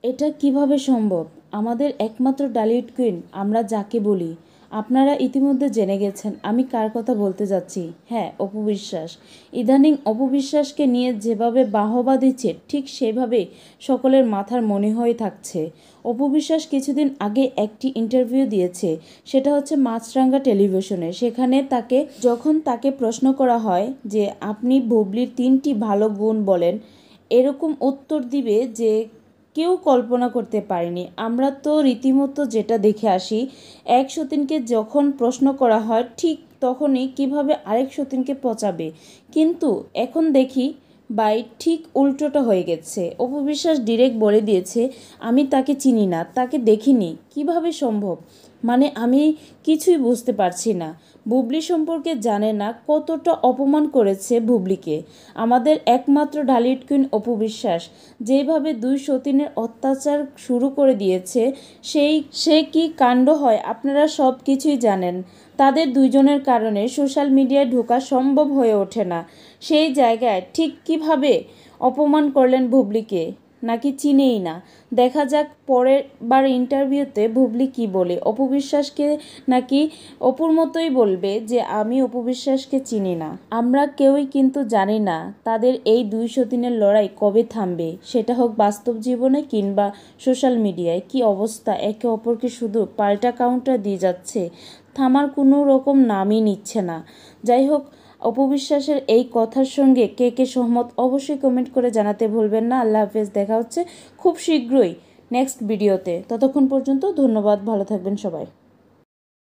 এটা কিভাবে সম্ভব? আমাদের একমাত্র ডালিউড কুইন আমরা যাকে বলি, আপনারা ইতিমধ্যে জেনে গেছেন আমি কার কথা বলতে যাচ্ছি। হ্যাঁ, অপু বিশ্বাস। ইদানিং অপু বিশ্বাসকে নিয়ে যেভাবে বাহবা দিচ্ছে ঠিক সেভাবেই সকলের মাথার মনে হয়ে থাকছে। অপু বিশ্বাস কিছুদিন আগে একটি ইন্টারভিউ দিয়েছে, সেটা হচ্ছে মাছরাঙা টেলিভিশনে। সেখানে যখন তাকে প্রশ্ন করা হয় যে আপনি বুবলির 3টি ভালো গুণ বলেন, এরকম উত্তর দিবে যে কেউ কল্পনা করতে পারেনি। আমরা তো রীতিমতো যেটা দেখে আসি, এক সতীনকে যখন প্রশ্ন করা হয় ঠিক তখনই কিভাবে আরেক সতীনকে পচাবে, কিন্তু এখন দেখি বাই ঠিক উল্টোটা হয়ে গেছে। অপু বিশ্বাস ডিরেক্ট বলে দিয়েছে আমি তাকে চিনি না, তাকে দেখিনি। কিভাবে সম্ভব? মানে আমি কিছুই বুঝতে পারছি না। বুবলি সম্পর্কে জানে না, কতটা অপমান করেছে বুবলিকে আমাদের একমাত্র ঢালিউড কুইন অপু বিশ্বাস। যেভাবে দুই সতীনের অত্যাচার শুরু করে দিয়েছে, সে কি কাণ্ড হয় আপনারা সব কিছুই জানেন। তাদের দুইজনের কারণে সোশ্যাল মিডিয়ায় ঢোকা সম্ভব হয়ে ওঠে না। সেই জায়গায় ঠিক কিভাবে অপমান করলেন বুবলিকে, নাকি চিনেই না। দেখা যাক পরের বার ইন্টারভিউতে বুবলি কি বলে। অপু বিশ্বাসকে নাকি অপুর মতোই বলবে যে আমি অপু বিশ্বাসকে চিনি না। আমরা কেউই কিন্তু জানি না তাদের এই দুই সতীনের লড়াই কবে থামবে, সেটা হোক বাস্তব জীবনে কিংবা সোশ্যাল মিডিয়ায়। কি অবস্থা, একে অপরকে শুধু পাল্টা কাউন্টার দিয়ে যাচ্ছে, থামার কোনো রকম নামই নিচ্ছে না। যাই হোক, অপু বিশ্বাসের এই কথার সঙ্গে কে কে সহমত অবশ্যই কমেন্ট করে জানাতে ভুলবেন না। আল্লাহ হাফেজ, দেখা হচ্ছে খুব শীঘ্রই নেক্সট ভিডিওতে। ততক্ষণ পর্যন্ত ধন্যবাদ, ভালো থাকবেন সবাই।